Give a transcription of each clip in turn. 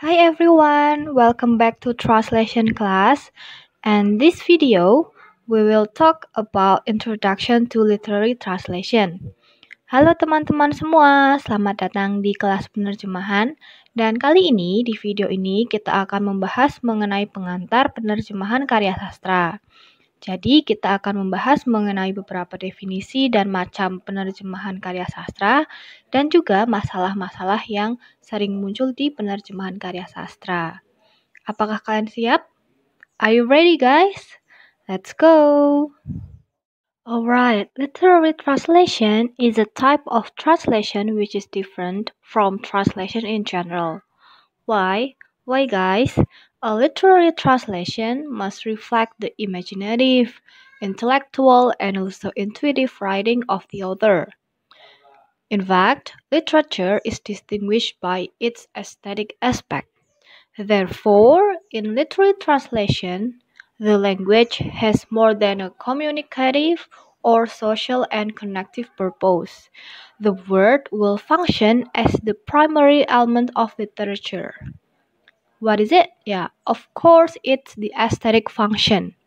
Hi everyone, welcome back to Translation class. And this video, we will talk about Introduction to Literary Translation. Halo teman-teman semua, selamat datang di kelas penerjemahan. Dan kali ini, di video ini, kita akan membahas mengenai pengantar penerjemahan karya sastra. Jadi, kita akan membahas mengenai beberapa definisi dan macam penerjemahan karya sastra, dan juga masalah-masalah yang sering muncul di penerjemahan karya sastra. Apakah kalian siap? Are you ready, guys? Let's go! Alright, literary translation is a type of translation which is different from translation in general. Why? Why, guys? A literary translation must reflect the imaginative, intellectual, and also intuitive writing of the author. In fact, literature is distinguished by its aesthetic aspect. Therefore, in literary translation, the language has more than a communicative or social and connective purpose. The word will function as the primary element of literature. What is it? Ya, of course it's the aesthetic function.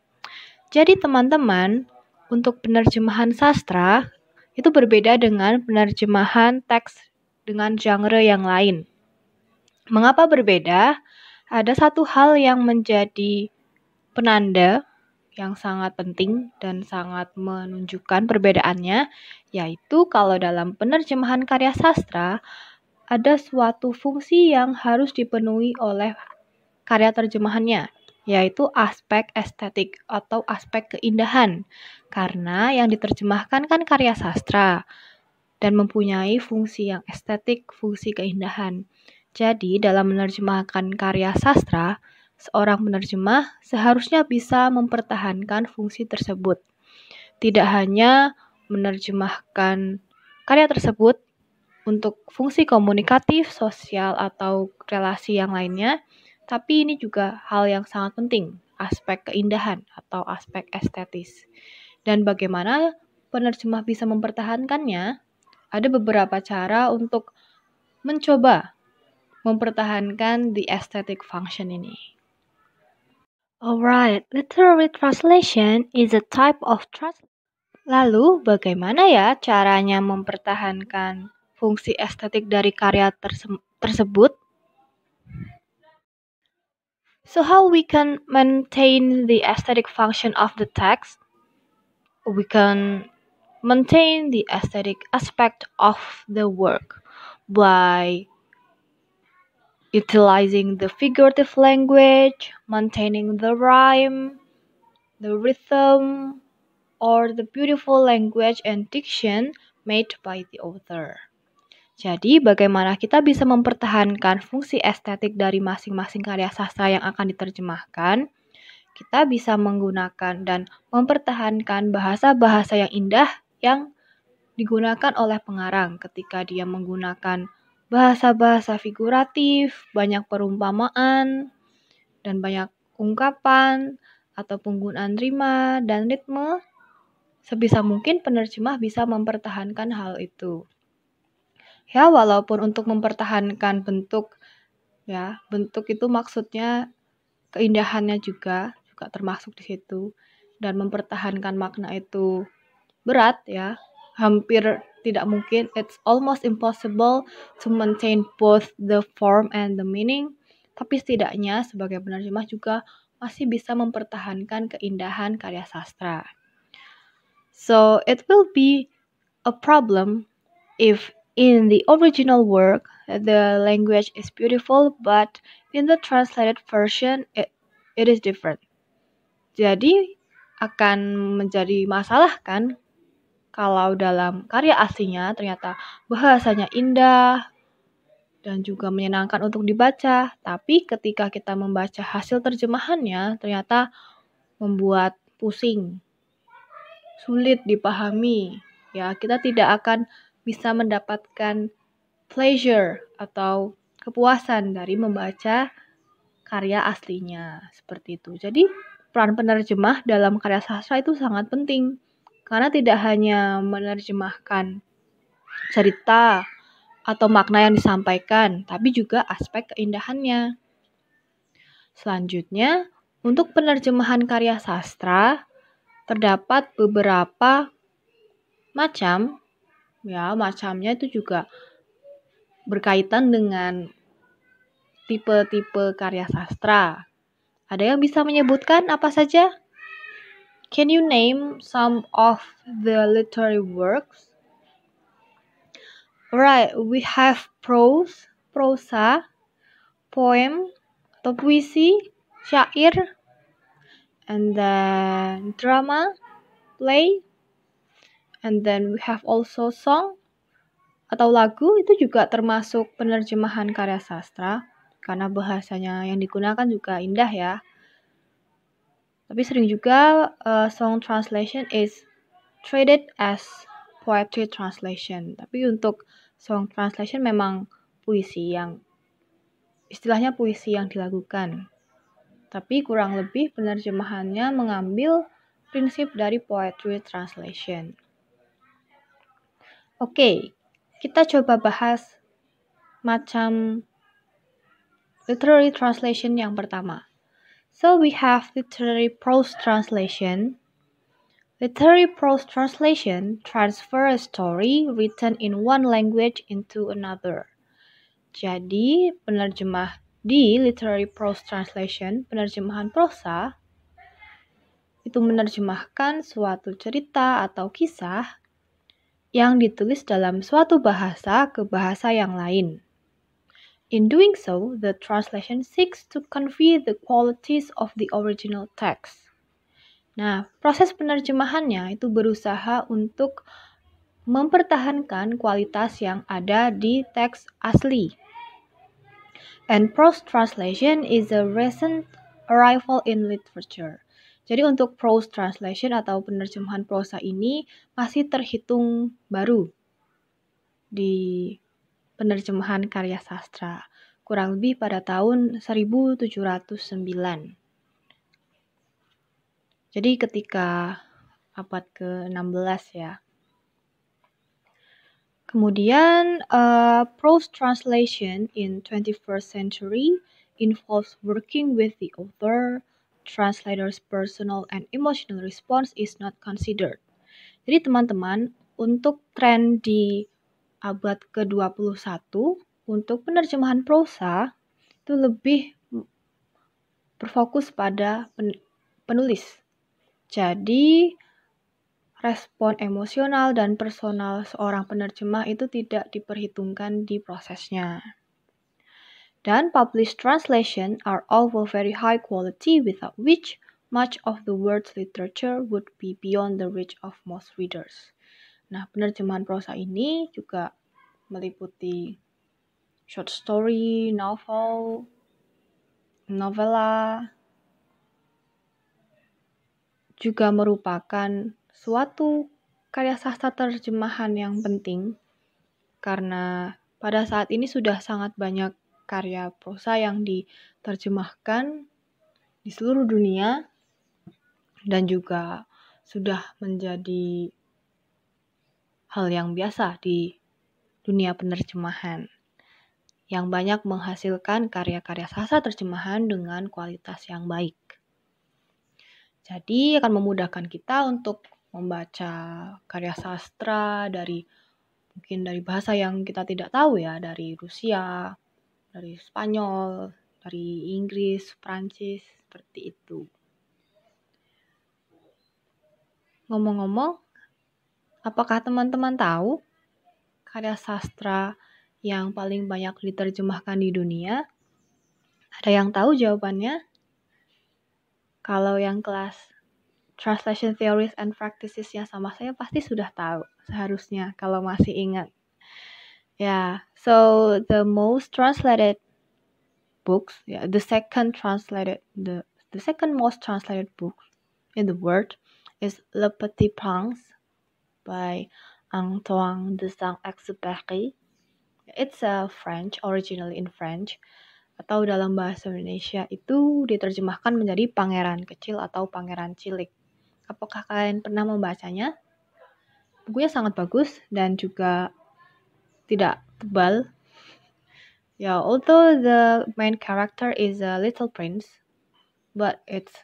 Jadi teman-teman, untuk penerjemahan sastra itu berbeda dengan penerjemahan teks dengan genre yang lain. Mengapa berbeda? Ada satu hal yang menjadi penanda yang sangat penting dan sangat menunjukkan perbedaannya, yaitu kalau dalam penerjemahan karya sastra ada suatu fungsi yang harus dipenuhi oleh karya terjemahannya, yaitu aspek estetik atau aspek keindahan. Karena yang diterjemahkan kan karya sastra dan mempunyai fungsi yang estetik, fungsi keindahan. Jadi, dalam menerjemahkan karya sastra, seorang penerjemah seharusnya bisa mempertahankan fungsi tersebut. Tidak hanya menerjemahkan karya tersebut untuk fungsi komunikatif, sosial, atau relasi yang lainnya, tapi ini juga hal yang sangat penting, aspek keindahan atau aspek estetis. Dan bagaimana penerjemah bisa mempertahankannya? Ada beberapa cara untuk mencoba mempertahankan the aesthetic function ini. Alright, literary translation is a type of translation. Lalu, bagaimana ya caranya mempertahankan fungsi estetik dari karya tersebut? So how we can maintain the aesthetic function of the text? We can maintain the aesthetic aspect of the work by utilizing the figurative language, maintaining the rhyme, the rhythm, or the beautiful language and diction made by the author. Jadi, bagaimana kita bisa mempertahankan fungsi estetik dari masing-masing karya sastra yang akan diterjemahkan? Kita bisa menggunakan dan mempertahankan bahasa-bahasa yang indah yang digunakan oleh pengarang ketika dia menggunakan bahasa-bahasa figuratif, banyak perumpamaan, dan banyak ungkapan atau penggunaan rima dan ritme. Sebisa mungkin penerjemah bisa mempertahankan hal itu. Ya, walaupun untuk mempertahankan bentuk, ya, bentuk itu maksudnya keindahannya juga termasuk di situ. Dan mempertahankan makna itu berat, ya. Hampir tidak mungkin, it's almost impossible to maintain both the form and the meaning. Tapi setidaknya sebagai penerjemah juga masih bisa mempertahankan keindahan karya sastra. So, it will be a problem if in the original work, the language is beautiful, but in the translated version, it is different. Jadi, akan menjadi masalah kan kalau dalam karya aslinya ternyata bahasanya indah dan juga menyenangkan untuk dibaca, tapi ketika kita membaca hasil terjemahannya ternyata membuat pusing, sulit dipahami. Ya, kita tidak akan bisa mendapatkan pleasure atau kepuasan dari membaca karya aslinya, seperti itu. Jadi, peran penerjemah dalam karya sastra itu sangat penting, karena tidak hanya menerjemahkan cerita atau makna yang disampaikan, tapi juga aspek keindahannya. Selanjutnya, untuk penerjemahan karya sastra, terdapat beberapa macam. Ya, macamnya itu juga berkaitan dengan tipe-tipe karya sastra. Ada yang bisa menyebutkan apa saja? Can you name some of the literary works? Right, we have prose, prosa, poem atau puisi, syair, and then drama, play, and then we have also song atau lagu. Itu juga termasuk penerjemahan karya sastra karena bahasanya yang digunakan juga indah ya. Tapi sering juga song translation is treated as poetry translation. Tapi untuk song translation memang puisi yang istilahnya puisi yang dilakukan. Tapi kurang lebih penerjemahannya mengambil prinsip dari poetry translation. Oke, kita coba bahas macam literary translation yang pertama. So we have literary prose translation. Literary prose translation transfer a story written in one language into another. Jadi, penerjemah di literary prose translation, penerjemahan prosa, itu menerjemahkan suatu cerita atau kisah yang ditulis dalam suatu bahasa ke bahasa yang lain. In doing so, the translation seeks to convey the qualities of the original text. Nah, proses penerjemahannya itu berusaha untuk mempertahankan kualitas yang ada di teks asli. And prose translation is a recent arrival in literature. Jadi untuk prose translation atau penerjemahan prosa ini masih terhitung baru di penerjemahan karya sastra, kurang lebih pada tahun 1709. Jadi ketika abad ke-16 ya. Kemudian prose translation in 21st century involves working with the author. Translator's personal and emotional response is not considered. Jadi teman-teman, untuk tren di abad ke-21 untuk penerjemahan prosa itu lebih berfokus pada penulis. Jadi, respon emosional dan personal seorang penerjemah itu tidak diperhitungkan di prosesnya. Dan published translation are of a very high quality without which much of the world's literature would be beyond the reach of most readers. Nah, penerjemahan prosa ini juga meliputi short story, novel, novela, juga merupakan suatu karya sastra terjemahan yang penting karena pada saat ini sudah sangat banyak karya prosa yang diterjemahkan di seluruh dunia dan juga sudah menjadi hal yang biasa di dunia penerjemahan yang banyak menghasilkan karya-karya sastra terjemahan dengan kualitas yang baik. Jadi akan memudahkan kita untuk membaca karya sastra mungkin dari bahasa yang kita tidak tahu ya, dari Rusia, dari Spanyol, dari Inggris, Prancis, seperti itu. Ngomong-ngomong, apakah teman-teman tahu karya sastra yang paling banyak diterjemahkan di dunia? Ada yang tahu jawabannya? Kalau yang kelas Translation Theories and Practices-nya sama saya pasti sudah tahu seharusnya kalau masih ingat. Yeah, so the most translated books, the second most translated book in the world is Le Petit Prince by Antoine de Saint-Exupéry. It's originally in French. Atau dalam bahasa Indonesia itu diterjemahkan menjadi Pangeran Kecil atau Pangeran Cilik. Apakah kalian pernah membacanya? Bukunya sangat bagus dan juga tidak tebal. Although the main character is a little prince, but it's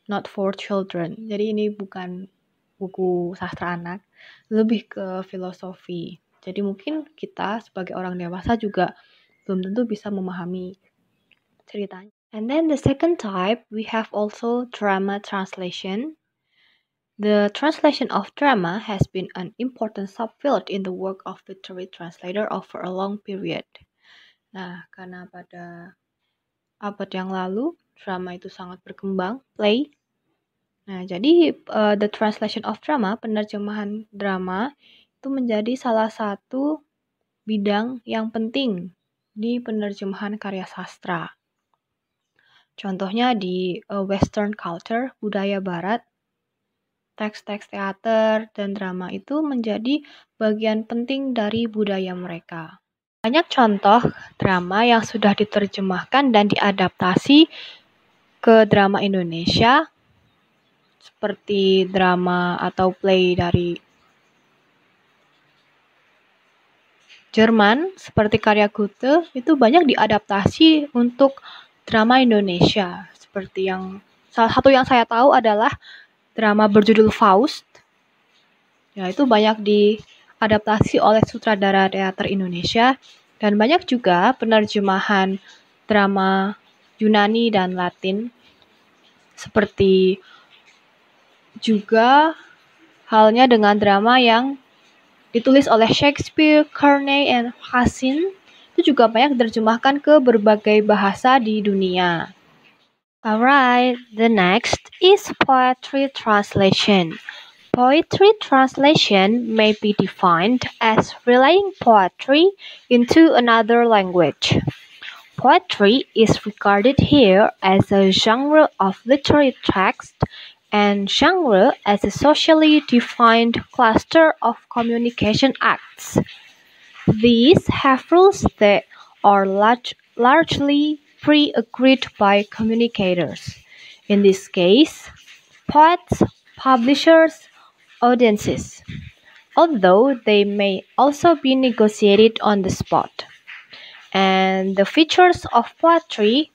not for children. Jadi ini bukan buku sastra anak, lebih ke filosofi. Jadi mungkin kita sebagai orang dewasa juga belum tentu bisa memahami ceritanya. And then the second type, we have also drama translation. The translation of drama has been an important subfield in the work of literary translator over a long period. Nah, karena pada abad yang lalu, drama itu sangat berkembang, play. Nah, jadi the translation of drama, penerjemahan drama, itu menjadi salah satu bidang yang penting di penerjemahan karya sastra. Contohnya di Western culture, budaya barat, teks-teks teater dan drama itu menjadi bagian penting dari budaya mereka. Banyak contoh drama yang sudah diterjemahkan dan diadaptasi ke drama Indonesia, seperti drama atau play dari Jerman, seperti karya Goethe, itu banyak diadaptasi untuk drama Indonesia. Seperti salah satu yang saya tahu adalah drama berjudul Faust. Ya, itu banyak diadaptasi oleh sutradara teater Indonesia, dan banyak juga penerjemahan drama Yunani dan Latin, seperti juga halnya dengan drama yang ditulis oleh Shakespeare, Corneille, and Racine, itu juga banyak diterjemahkan ke berbagai bahasa di dunia. Alright, the next is poetry translation. Poetry translation may be defined as relaying poetry into another language. Poetry is regarded here as a genre of literary text, and genre as a socially defined cluster of communication acts. These have rules that are largely pre-agreed by communicators. In this case, poets, publishers, audiences, although they may also be negotiated on the spot. And the features of poetry,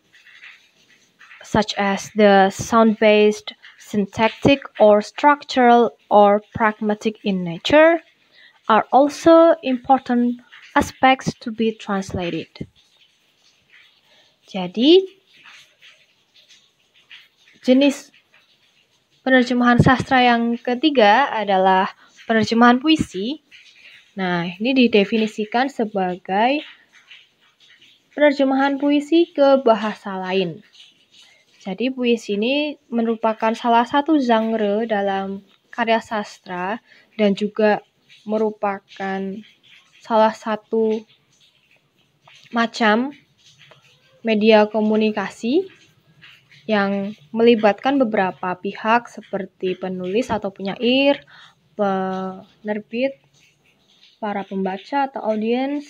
such as the sound-based, syntactic, or structural, or pragmatic in nature, are also important aspects to be translated. Jadi, jenis penerjemahan sastra yang ketiga adalah penerjemahan puisi. Nah, ini didefinisikan sebagai penerjemahan puisi ke bahasa lain. Jadi puisi ini merupakan salah satu genre dalam karya sastra dan juga merupakan salah satu macam media komunikasi yang melibatkan beberapa pihak seperti penulis atau penyair, penerbit, para pembaca atau audiens,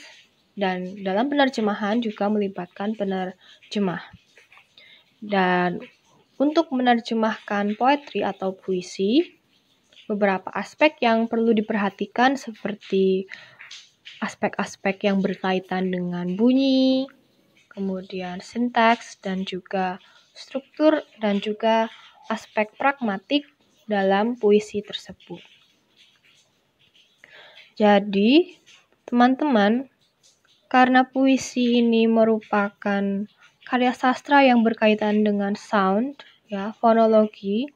dan dalam penerjemahan juga melibatkan penerjemah. Dan untuk menerjemahkan poetry atau puisi, beberapa aspek yang perlu diperhatikan seperti aspek-aspek yang berkaitan dengan bunyi, kemudian sintaks, dan juga struktur, dan juga aspek pragmatik dalam puisi tersebut. Jadi, teman-teman, karena puisi ini merupakan karya sastra yang berkaitan dengan sound, ya, fonologi,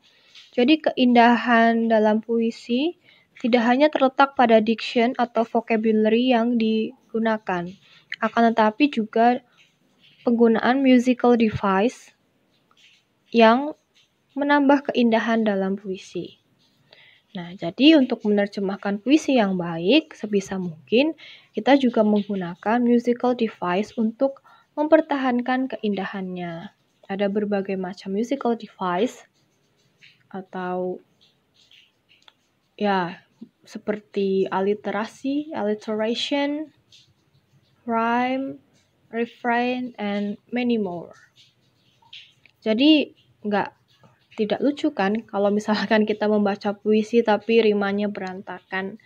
jadi keindahan dalam puisi tidak hanya terletak pada diction atau vocabulary yang digunakan, akan tetapi juga penggunaan musical device yang menambah keindahan dalam puisi. Nah, jadi untuk menerjemahkan puisi yang baik, sebisa mungkin kita juga menggunakan musical device untuk mempertahankan keindahannya. Ada berbagai macam musical device atau ya seperti alliteration, rhyme, refrain, and many more. Jadi tidak lucu kan kalau misalkan kita membaca puisi tapi rimanya berantakan.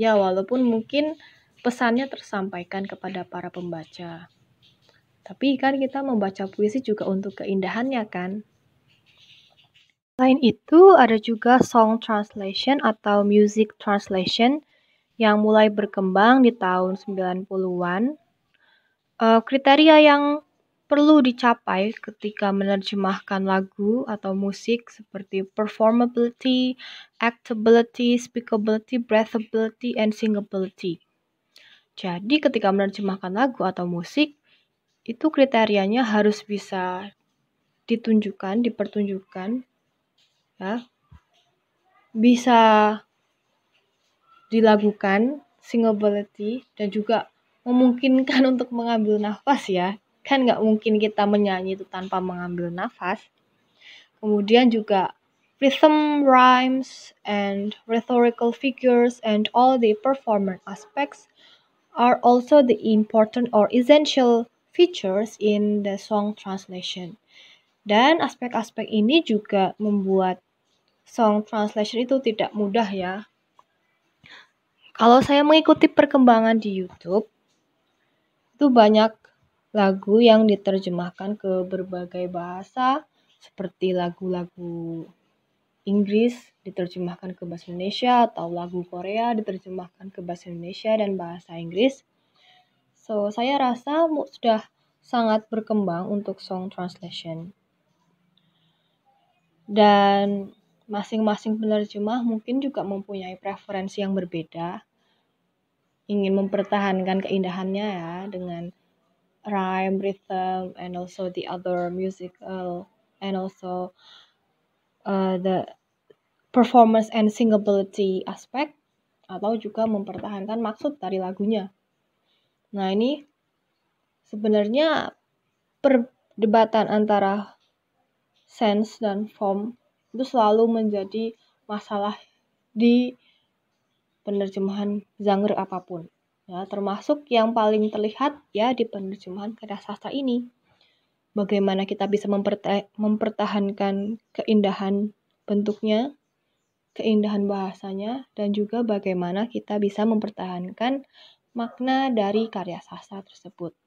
Ya, walaupun mungkin pesannya tersampaikan kepada para pembaca. Tapi kan kita membaca puisi juga untuk keindahannya kan. Selain itu, ada juga song translation atau music translation yang mulai berkembang di tahun 90-an. Kriteria yang perlu dicapai ketika menerjemahkan lagu atau musik seperti performability, actability, speakability, breathability, and singability. Jadi ketika menerjemahkan lagu atau musik, itu kriterianya harus bisa dipertunjukkan, ya, bisa dilakukan, singability, dan juga memungkinkan untuk mengambil nafas ya. Kan nggak mungkin kita menyanyi itu tanpa mengambil nafas. Kemudian juga rhythm, rhymes, and rhetorical figures and all the performance aspects are also the important or essential features in the song translation. Dan aspek-aspek ini juga membuat song translation itu tidak mudah ya. Kalau saya mengikuti perkembangan di YouTube, itu banyak lagu yang diterjemahkan ke berbagai bahasa, seperti lagu-lagu Inggris diterjemahkan ke bahasa Indonesia, atau lagu Korea diterjemahkan ke bahasa Indonesia dan bahasa Inggris. So, saya rasa sudah sangat berkembang untuk song translation. Dan masing-masing penerjemah mungkin juga mempunyai preferensi yang berbeda. Ingin mempertahankan keindahannya ya, dengan rhyme, rhythm, and also the other musical, and also the performance and singability aspect, atau juga mempertahankan maksud dari lagunya. Nah, ini sebenarnya perdebatan antara sense dan form itu selalu menjadi masalah di penerjemahan genre apapun. Ya, termasuk yang paling terlihat ya di penerjemahan karya sastra ini. Bagaimana kita bisa mempertahankan keindahan bentuknya, keindahan bahasanya, dan juga bagaimana kita bisa mempertahankan makna dari karya sastra tersebut.